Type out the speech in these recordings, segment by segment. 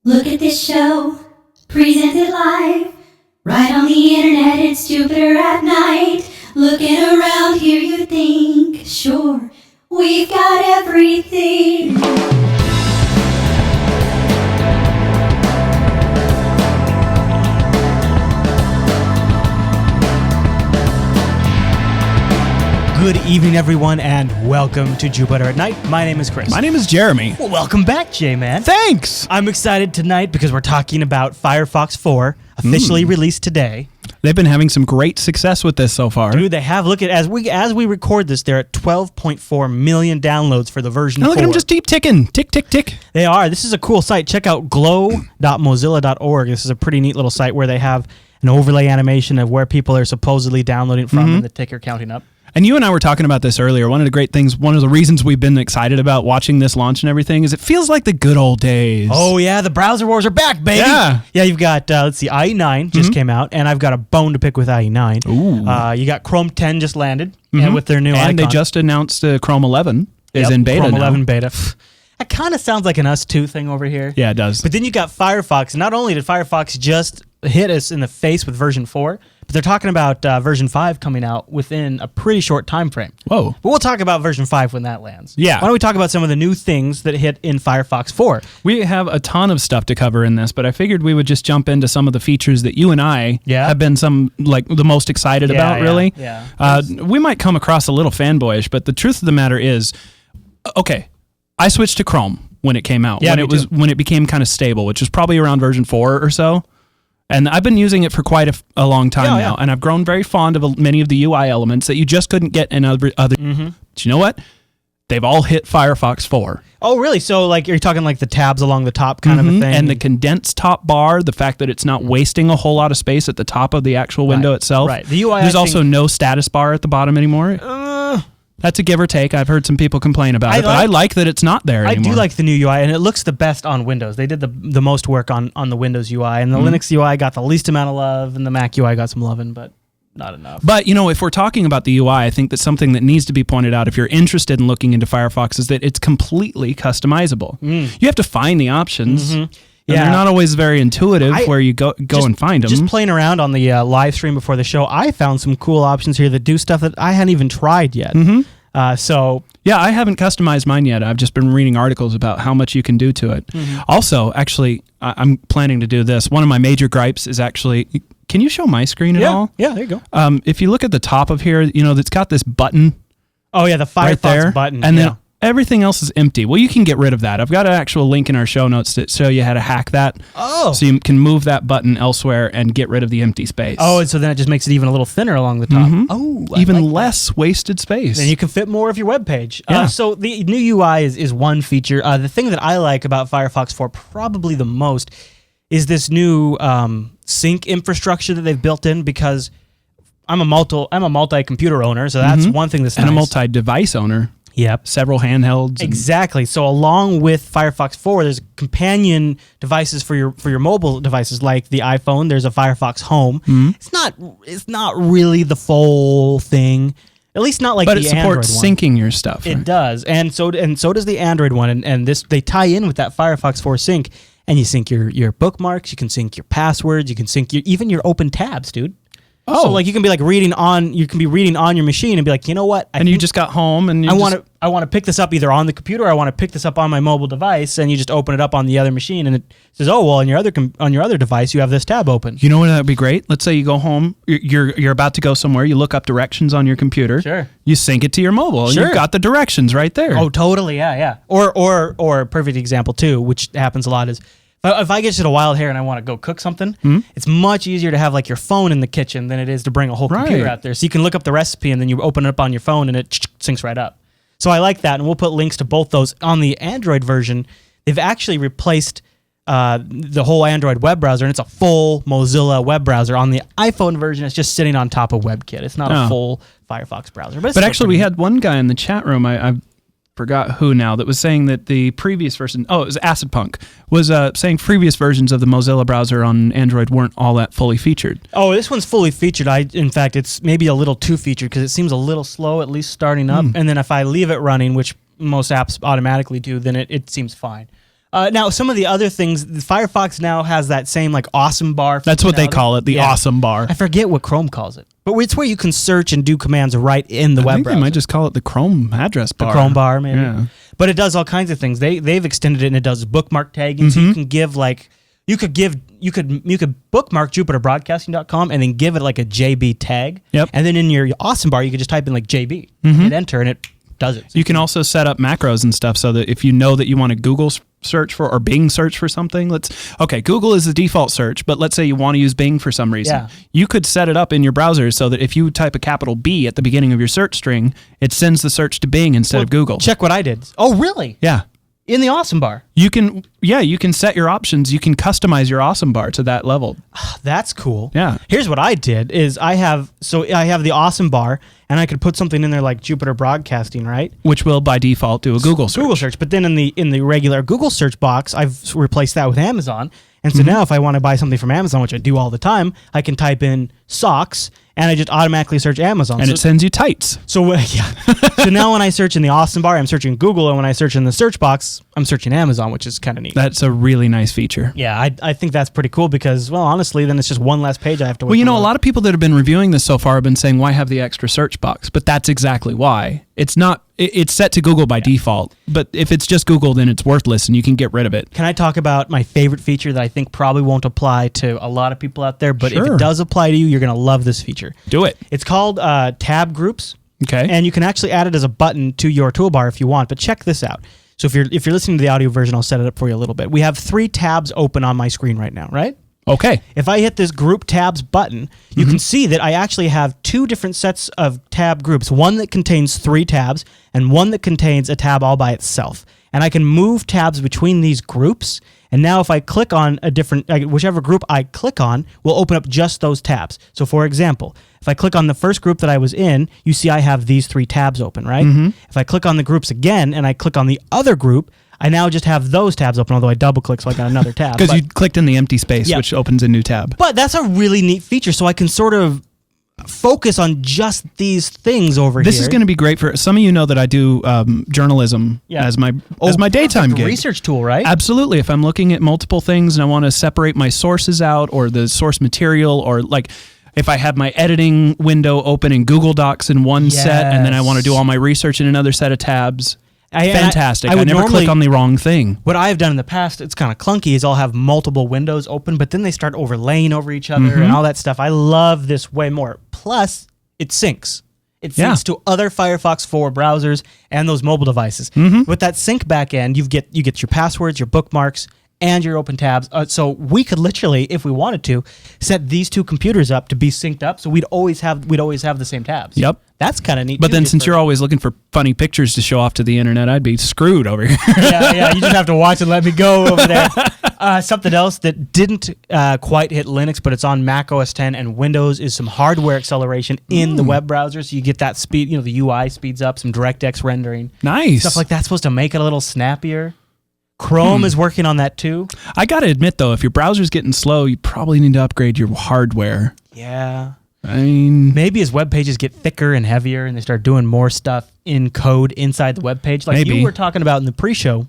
Look at this show, presented live, right on the internet, it's Jupiter at night. Looking around here you think, sure, we've got everything. Good evening, everyone, and welcome to Jupiter at Night. My name is Chris. My name is Jeremy. Well, welcome back, J-Man. Thanks! I'm excited tonight because we're talking about Firefox 4, officially released today. They've been having some great success with this so far. Dude, they have. Look at as we record this, they're at 12.4 million downloads for the version 4. Look at them just keep ticking. Tick, tick, tick. They are. This is a cool site. Check out glow.mozilla.org. This is a pretty neat little site where they have an overlay animation of where people are supposedly downloading from and the ticker counting up. And you and I were talking about this earlier. One of the great things, one of the reasons we've been excited about watching this launch and everything is it feels like the good old days. Oh, yeah. The browser wars are back, baby. Yeah. Yeah, you've got, let's see, IE9 just came out, and I've got a bone to pick with IE9. Ooh. You got Chrome 10 just landed with their new icon. And they just announced Chrome 11 is in beta Chrome now. 11 beta. That kind of sounds like an Us2 thing over here. Yeah, it does. But then you got Firefox. Not only did Firefox just hit us in the face with version 4, but they're talking about version 5 coming out within a pretty short time frame. Whoa. But we'll talk about version 5 when that lands. Yeah. Why don't we talk about some of the new things that hit in Firefox 4? We have a ton of stuff to cover in this, but I figured we would just jump into some of the features that you and I have been the most excited about, really. Yeah. We might come across a little fanboyish, but the truth of the matter is, okay, I switched to Chrome when it came out. Yeah, when it became kind of stable, which was probably around version 4 or so. And I've been using it for quite a long time now, and I've grown very fond of many of the UI elements that you just couldn't get in other. But you know what? They've all hit Firefox 4. Oh, really? So, like, you're talking like the tabs along the top kind of a thing? And the condensed top bar, the fact that it's not wasting a whole lot of space at the top of the actual window itself. Right. The UI, There's also no status bar at the bottom anymore. That's a give or take. I've heard some people complain about it, but I like that it's not there anymore. I do like the new UI, and it looks the best on Windows. They did the most work on the Windows UI, and the Linux UI got the least amount of love, and the Mac UI got some loving, but not enough. But, if we're talking about the UI, I think that something that needs to be pointed out if you're interested in looking into Firefox is that it's completely customizable. You have to find the options. And they're not always very intuitive where you go and find them. Just playing around on the live stream before the show, I found some cool options here that do stuff that I hadn't even tried yet. Yeah, I haven't customized mine yet. I've just been reading articles about how much you can do to it. Also, actually, I'm planning to do this. One of my major gripes is actually, can you show my screen at all? Yeah, there you go. If you look at the top of here, it's got this button. Oh, yeah, the Firefox right there, button. And then everything else is empty. Well, you can get rid of that. I've got an actual link in our show notes to show you how to hack that. Oh. So you can move that button elsewhere and get rid of the empty space. Oh, and so then it just makes it even a little thinner along the top. Oh, even less wasted space. And you can fit more of your web page. Yeah. So the new UI is one feature. The thing that I like about Firefox 4 probably the most is this new sync infrastructure that they've built in, because I'm a multi-computer owner, so that's one thing that's nice. And a multi-device owner. Yep. Several handhelds. Exactly. So along with Firefox 4, there's companion devices for your mobile devices, like the iPhone. There's a Firefox Home. It's not really the full thing. At least not like the Android one. But it supports syncing your stuff. It right? does. And so does the Android one. And this, they tie in with that Firefox 4 sync, and you sync your bookmarks, you can sync your passwords, you can sync even your open tabs, dude. Oh, so like you can be reading on your machine and be like, you know what? You just got home and I want to pick this up either on the computer or I want to pick this up on my mobile device, and you just open it up on the other machine and it says, oh, well, on your other device you have this tab open. You know what, that'd be great? Let's say you go home, you're about to go somewhere, you look up directions on your computer. Sure. You sync it to your mobile and you've got the directions right there. Oh, totally. Yeah. Or a perfect example too, which happens a lot, is if I get to the wild hair and I want to go cook something, it's much easier to have like your phone in the kitchen than it is to bring a whole computer out there. So you can look up the recipe and then you open it up on your phone and it syncs right up. So I like that, and we'll put links to both those. On the Android version, they've actually replaced the whole Android web browser, and it's a full Mozilla web browser. On the iPhone version, it's just sitting on top of WebKit. It's not a full Firefox browser. But actually, we had one guy in the chat room, I forgot who now, that was saying that the previous version, it was Acid Punk, was saying previous versions of the Mozilla browser on Android weren't all that fully featured. Oh, this one's fully featured. In fact, it's maybe a little too featured because it seems a little slow, at least starting up. And then if I leave it running, which most apps automatically do, then it seems fine. Now, some of the other things, Firefox now has that same like awesome bar. That's what they call it, the awesome bar. I forget what Chrome calls it, but it's where you can search and do commands right in the web I think browser. they might just call it the Chrome address bar. The Chrome bar, maybe. Yeah. But it does all kinds of things. They've extended it and it does bookmark tagging. So you can give like you could bookmark JupiterBroadcasting.com and then give it like a JB tag. Yep. And then in your awesome bar, you could just type in like JB, hit enter, and it does it. You can also set up macros and stuff so that if you know that you want to Google search for or Bing search for something, Google is the default search, but let's say you want to use Bing for some reason. Yeah. You could set it up in your browser so that if you type a capital B at the beginning of your search string, it sends the search to Bing instead of Google. Check what I did. Oh, really? Yeah. In the awesome bar. You can set your options. You can customize your awesome bar to that level. That's cool. Yeah. Here's what I did is I have the awesome bar and I could put something in there like Jupiter Broadcasting, right? Which will by default do a Google search. Google search. But then in the regular Google search box, I've replaced that with Amazon. And so now if I want to buy something from Amazon, which I do all the time, I can type in socks and I just automatically search Amazon. And it sends you tights. So so now when I search in the awesome bar, I'm searching Google, and when I search in the search box, I'm searching Amazon, which is kind of neat. That's a really nice feature. Yeah, I think that's pretty cool because, well, honestly, then it's just one less page I have to. Well, a lot of people that have been reviewing this so far have been saying, "Why have the extra search box?" But that's exactly why. It's not. It's set to Google by default. But if it's just Google, then it's worthless, and you can get rid of it. Can I talk about my favorite feature that I think probably won't apply to a lot of people out there, but if Sure. it does apply to you, you're going to love this feature. Do it. It's called tab groups. Okay. And you can actually add it as a button to your toolbar if you want. But check this out. So if you're listening to the audio version, I'll set it up for you a little bit. We have 3 tabs open on my screen right now, right? Okay. If I hit this group tabs button, you can see that I actually have 2 different sets of tab groups. One that contains 3 tabs and one that contains a tab all by itself. And I can move tabs between these groups. And now if I click on a different, whichever group I click on will open up just those tabs. So for example, if I click on the first group that I was in, you see I have these 3 tabs open, right? If I click on the groups again and I click on the other group, I now just have those tabs open, although I double click, so I got another tab. Because you clicked in the empty space, which opens a new tab. But that's a really neat feature, so I can sort of focus on just these things over here. This is going to be great for some of you know that I do journalism as my daytime gig. Research tool, right? Absolutely. If I'm looking at multiple things and I want to separate my sources out or the source material, or like if I have my editing window open in Google Docs in one set and then I want to do all my research in another set of tabs. Fantastic. I never click on the wrong thing. What I've done in the past, it's kind of clunky, is I'll have multiple windows open, but then they start overlaying over each other and all that stuff. I love this way more. Plus, it syncs. It syncs to other Firefox 4 browsers and those mobile devices. With that sync backend, you get your passwords, your bookmarks, and your open tabs. So we could literally, if we wanted to, set these 2 computers up to be synced up, so we'd always have the same tabs. Yep. That's kind of neat. But then since you're always looking for funny pictures to show off to the internet, I'd be screwed over here. yeah, you just have to watch and let me go over there. Something else that didn't quite hit Linux, but it's on Mac OS X and Windows, is some hardware acceleration in the web browser. So you get that speed, the UI speeds up, some DirectX rendering. Nice. Stuff like that's supposed to make it a little snappier. Chrome is working on that too. I got to admit, though, if your browser's getting slow, you probably need to upgrade your hardware. Yeah. I mean, maybe as web pages get thicker and heavier and they start doing more stuff in code inside the web page, like you were talking about in the pre-show,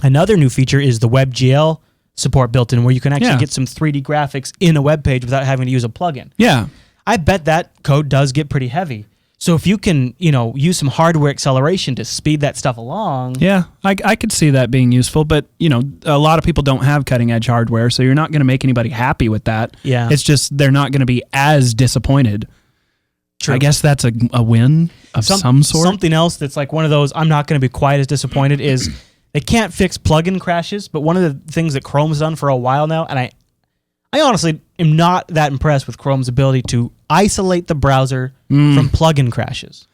another new feature is the WebGL support built in, where you can actually get some 3D graphics in a web page without having to use a plugin. Yeah. I bet that code does get pretty heavy. So if you can, use some hardware acceleration to speed that stuff along. Yeah, I could see that being useful, but, a lot of people don't have cutting edge hardware, so you're not going to make anybody happy with that. Yeah. It's just they're not going to be as disappointed. True. I guess that's a win of some sort. Something else that's like one of those I'm not going to be quite as disappointed is they can't fix plugin crashes, but one of the things that Chrome's done for a while now, and I honestly am not that impressed with Chrome's ability to isolate the browser from plugin crashes.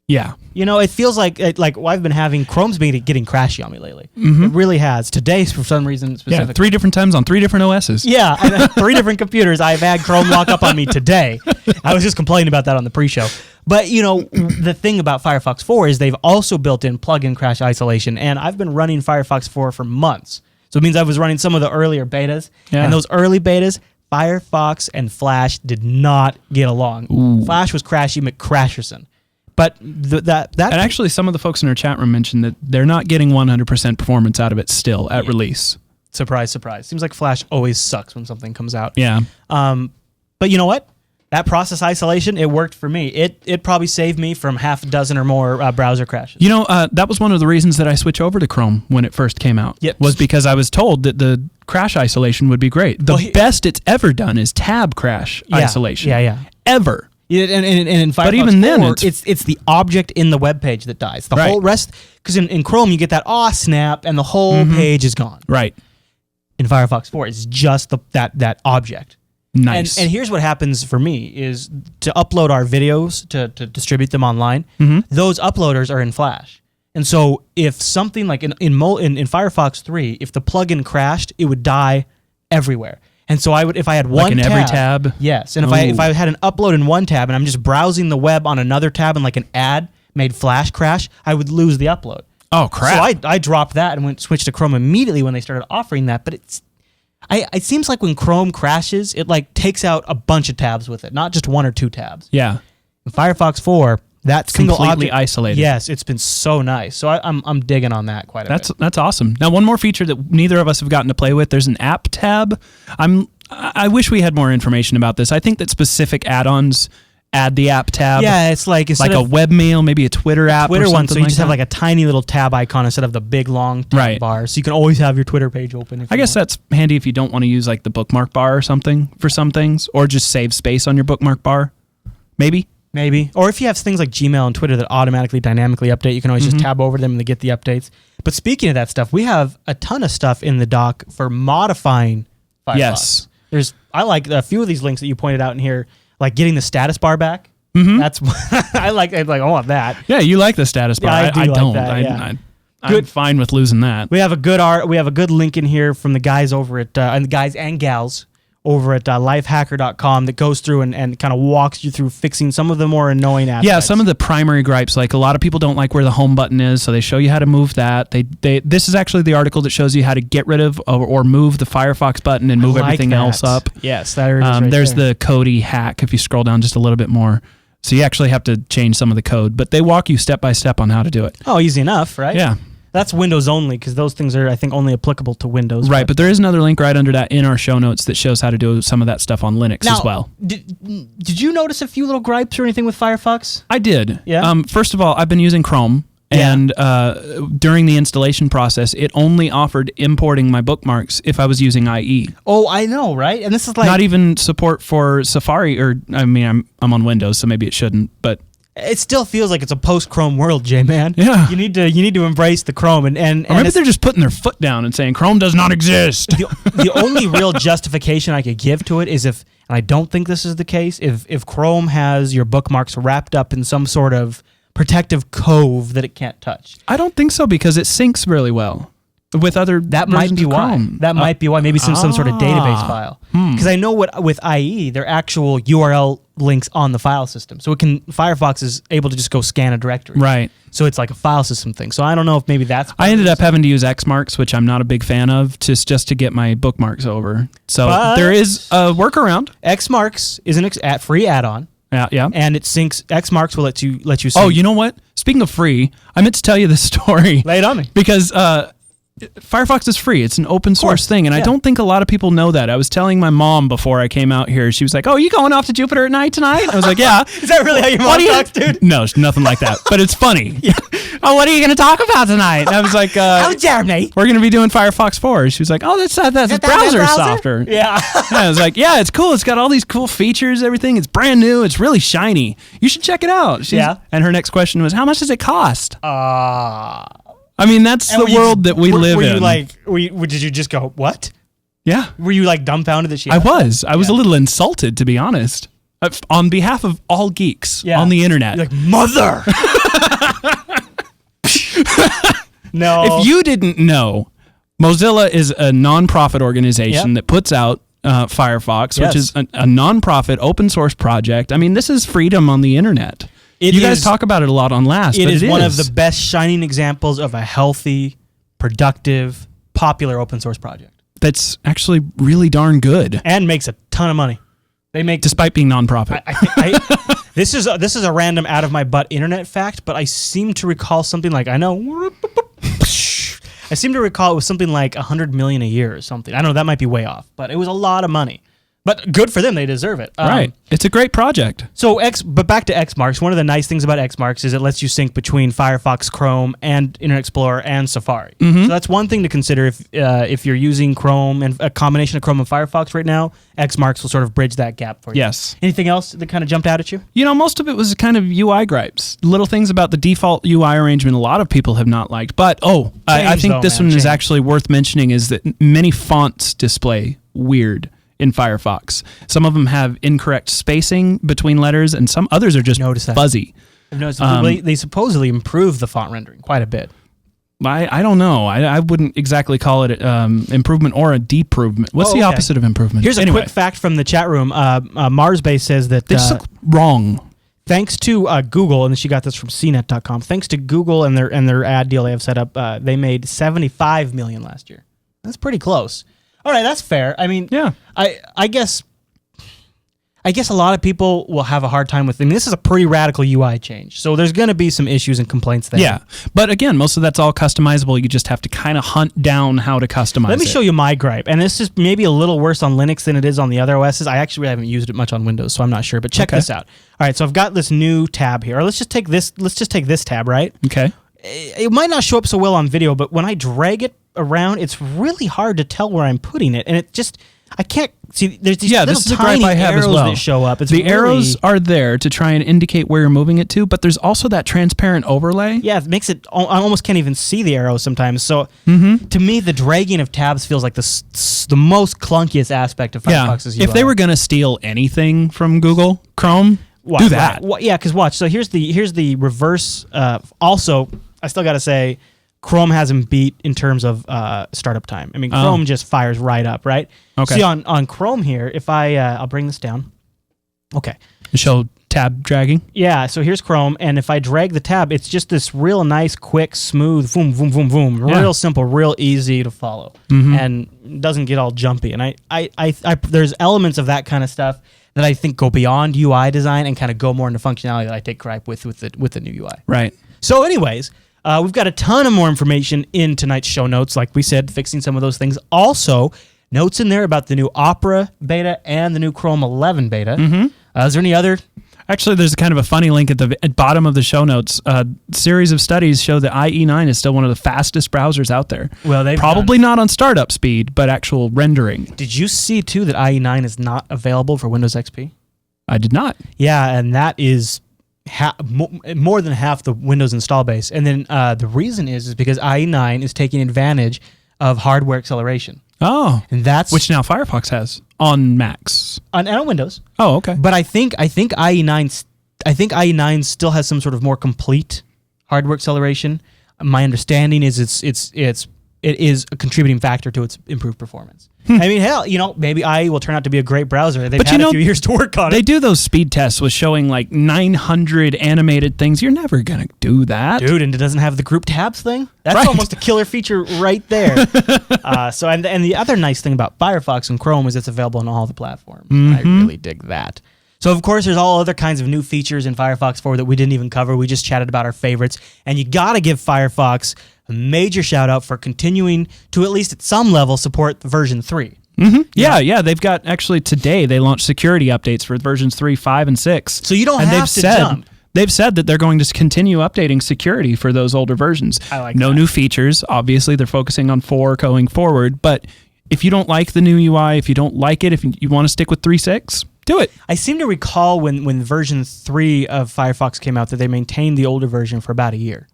Yeah. It feels like I've been having Chrome's been getting crashy on me lately. It really has. Today, for some reason specific. Yeah, 3 different times on 3 different OSs. Yeah, and 3 different computers. I've had Chrome lock up on me today. I was just complaining about that on the pre-show. But, the thing about Firefox 4 is they've also built in plugin crash isolation, and I've been running Firefox 4 for months. So it means I was running some of the earlier betas, and those early betas, Firefox and Flash did not get along. Flash was Crashy McCrasherson. But that And actually, some of the folks in our chat room mentioned that they're not getting 100% performance out of it still at release. Surprise, surprise. Seems like Flash always sucks when something comes out. Yeah. But you know what? That process isolation, it worked for me. It probably saved me from half a dozen or more browser crashes. You know, that was one of the reasons that I switched over to Chrome when it first came out. Yep. Was because I was told that the crash isolation would be great. The best it's ever done is tab crash isolation. Yeah. Ever. Yeah, and in Firefox But even 4, then, it's the object in the web page that dies. The whole rest, because in Chrome you get that snap, and the whole page is gone. Right. In Firefox 4, it's just that object. Nice. And here's what happens for me is to upload our videos to distribute them online. Those uploaders are in Flash, and so if something like in Firefox 3, if the plugin crashed, it would die everywhere. And so I would, if I had one like in tab, every tab. yes, and if I had an upload in one tab and I'm just browsing the web on another tab and like an ad made Flash crash, I would lose the upload. Oh crap! So I dropped that and switched to Chrome immediately when they started offering that. But it seems like when Chrome crashes, it like takes out a bunch of tabs with it, not just one or two tabs. Yeah. In Firefox 4, that's completely isolated. Yes, it's been so nice. So I'm digging on that quite a bit. That's awesome. Now, one more feature that neither of us have gotten to play with. There's an app tab. I wish we had more information about this. I think that specific add-ons add the app tab. Yeah, it's like a webmail, maybe a Twitter app. Twitter or something one, so you like just that. have like a tiny little tab icon instead of the big long tab bar. So you can always have your Twitter page open. I guess that's handy if you don't want to use like the bookmark bar or something for some things, or just save space on your bookmark bar. Maybe. Or if you have things like Gmail and Twitter that automatically dynamically update, you can always just tab over them and get the updates. But speaking of that stuff, we have a ton of stuff in the doc for modifying Firefox. Yes. I like a few of these links that you pointed out in here, like getting the status bar back. That's I want that. Yeah, you like the status bar. Yeah, I don't. like that, yeah. I'm fine with losing that. We have a good link in here from the guys over at and the guys and gals over at lifehacker.com that goes through and kind of walks you through fixing some of the more annoying aspects. Yeah, some of the primary gripes, like a lot of people don't like where the home button is, so they show you how to move that. This is actually the article that shows you how to get rid of or move the Firefox button and move everything else up. Yes, that is right there's there. the Cody hack if you scroll down just a little bit more. So you actually have to change some of the code, but they walk you step by step on how to do it. Oh, easy enough, right? Yeah. That's Windows only, because those things are, I think, only applicable to Windows. Right, but there is another link right under that in our show notes that shows how to do some of that stuff on Linux as well. Did you notice a few little gripes or anything with Firefox? I did. Yeah? First of all, I've been using Chrome, and during the installation process, it only offered importing my bookmarks if I was using IE. Oh, I know, right? And this is like... Not even support for Safari, or, I mean, I'm on Windows, so maybe it shouldn't, but... It still feels like it's a post-Chrome world, J-Man. Yeah. You need to embrace the Chrome. And or maybe they're just putting their foot down and saying Chrome does not exist. The only real justification I could give to it is if, and I don't think this is the case, if Chrome has your bookmarks wrapped up in some sort of protective cove that it can't touch. I don't think so, because it syncs really well with other That might be why. Chrome. That might be why. Maybe some sort of database file. Because I know with IE, they're actual URL links on the file system. So Firefox is able to just go scan a directory. Right. So it's like a file system thing. So I don't know if maybe that's... I ended up having to use Xmarks, which I'm not a big fan of, just to get my bookmarks over. So there is a workaround. Xmarks is an free add-on. Yeah. And it syncs. Xmarks will let you sync. Oh, you know what? Speaking of free, I meant to tell you this story. Lay it on me. Because Firefox is free. It's an open source thing, and I don't think a lot of people know that. I was telling my mom before I came out here. She was like, "Oh, you going off to Jupiter at night tonight?" I was like, "Yeah." Is that really how your mom talks, dude? No, it's nothing like that. But it's funny. Oh, what are you going to talk about tonight? And I was like, "Oh, Jeremy, we're going to be doing Firefox 4." She was like, "Oh, that's a browser software." Yeah. I was like, "Yeah, it's cool. It's got all these cool features. Everything. It's brand new. It's really shiny. You should check it out." And her next question was, "How much does it cost?" I mean, that's the world that we live in. Were you like, did you just go, what? Yeah. Were you like dumbfounded that she... I was a little insulted, to be honest. On behalf of all geeks on the internet. You're like, mother! No. If you didn't know, Mozilla is a nonprofit organization that puts out Firefox, which is a nonprofit open source project. I mean, this is freedom on the internet. You guys talk about it a lot on Last. It is one of the best shining examples of a healthy, productive, popular open source project. That's actually really darn good. And makes a ton of money. They make... Despite being nonprofit. This is a random out of my butt internet fact, but I seem to recall something like I seem to recall it was something like 100 million a year or something. I don't know, that might be way off, but it was a lot of money. But good for them, they deserve it. Right. It's a great project. But back to Xmarks. One of the nice things about Xmarks is it lets you sync between Firefox, Chrome, and Internet Explorer and Safari. So that's one thing to consider if you're using Chrome and a combination of Chrome and Firefox right now. Xmarks will sort of bridge that gap for you. Yes. Anything else that kind of jumped out at you? You know, most of it was kind of UI gripes. Little things about the default UI arrangement a lot of people have not liked. But, I think this one is actually worth mentioning is that many fonts display weird in Firefox. Some of them have incorrect spacing between letters, and some others are just fuzzy. I've noticed they supposedly improved the font rendering quite a bit. I don't know. I wouldn't exactly call it improvement or a deprovement. What's the opposite of improvement? Here's a quick fact from the chat room. Marsbase says that they just look wrong. Thanks to Google, and she got this from cnet.com. Thanks to Google and their ad deal they have set up, they made $75 million last year. That's pretty close. All right, that's fair. I mean, yeah. I guess a lot of people will have a hard time with it. I mean, this is a pretty radical UI change, so there's going to be some issues and complaints there. Yeah, but again, most of that's all customizable. You just have to kind of hunt down how to customize it. Let me show you my gripe, and this is maybe a little worse on Linux than it is on the other OSs. I actually haven't used it much on Windows, so I'm not sure, but check this out. All right, so I've got this new tab here. Let's just take this tab, right? Okay. It might not show up so well on video, but when I drag it around, it's really hard to tell where I'm putting it, and it just I can't see. There's these little tiny arrows that show up. The arrows are there to try and indicate where you're moving it to, but there's also that transparent overlay. Yeah, it makes it. I almost can't even see the arrows sometimes. So to me, the dragging of tabs feels like the most clunkiest aspect of Firefox's UI. If they were going to steal anything from Google Chrome, do that. Right. Yeah, because watch. So here's the reverse. Also, I still got to say, Chrome has them beat in terms of startup time. I mean, Chrome just fires right up, right? Okay. See, on Chrome here, if I'll bring this down. Okay. Show tab dragging. Yeah, so here's Chrome, and if I drag the tab, it's just this real nice, quick, smooth, boom, boom, boom, boom. Real simple, real easy to follow, and doesn't get all jumpy. And I there's elements of that kind of stuff that I think go beyond UI design and kind of go more into functionality that I take gripe with the new UI. Right. So anyways, we've got a ton of more information in tonight's show notes, like we said, fixing some of those things. Also, notes in there about the new Opera beta and the new Chrome 11 beta. Is there any other? Actually, there's kind of a funny link at the bottom of the show notes. A series of studies show that IE9 is still one of the fastest browsers out there. Well, they've probably not on startup speed, but actual rendering. Did you see, too, that IE9 is not available for Windows XP? I did not. Yeah, and that is more than half the Windows install base. And then the reason is because IE9 is taking advantage of hardware acceleration. Oh, and that's which now Firefox has on Macs and on Windows. Oh, okay. But I think IE9 still has some sort of more complete hardware acceleration. My understanding is it is a contributing factor to its improved performance. I mean, hell, maybe IE will turn out to be a great browser. They've had a few years to work on it. They do those speed tests with showing like 900 animated things. You're never going to do that. Dude, and it doesn't have the group tabs thing? That's almost a killer feature right there. And the other nice thing about Firefox and Chrome is it's available on all the platforms. I really dig that. So, of course, there's all other kinds of new features in Firefox 4 that we didn't even cover. We just chatted about our favorites. And you got to give Firefox a major shout out for continuing to, at least at some level, support version 3. Yeah. They've got, actually today, they launched security updates for versions 3, 5, and 6. So you don't have to jump. They've said that they're going to continue updating security for those older versions. I like no that. new features. Obviously, they're focusing on 4 going forward. But if you don't like the new UI, if you don't like it, if you want to stick with 3.6, do it. I seem to recall when version 3 of Firefox came out that they maintained the older version for about a year.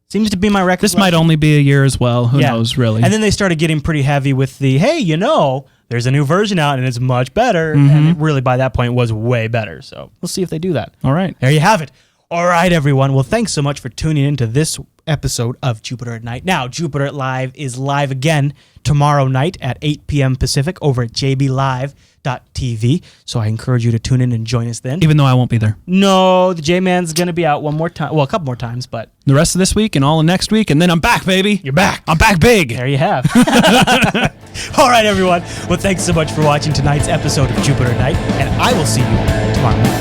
Seems to be my record. This might only be a year as well. Who knows, really? And then they started getting pretty heavy with the, hey, there's a new version out and it's much better. And it really, by that point, was way better. So we'll see if they do that. All right. There you have it. All right, everyone. Well, thanks so much for tuning in to this episode of Jupiter at Night. Now, Jupiter at Live is live again tomorrow night at 8 p.m. Pacific over at jblive.tv. So I encourage you to tune in and join us then. Even though I won't be there. No, the J-Man's going to be out one more time. Well, a couple more times, but... The rest of this week and all of next week, and then I'm back, baby. You're back. I'm back big. There you have. All right, everyone. Well, thanks so much for watching tonight's episode of Jupiter at Night, and I will see you tomorrow night.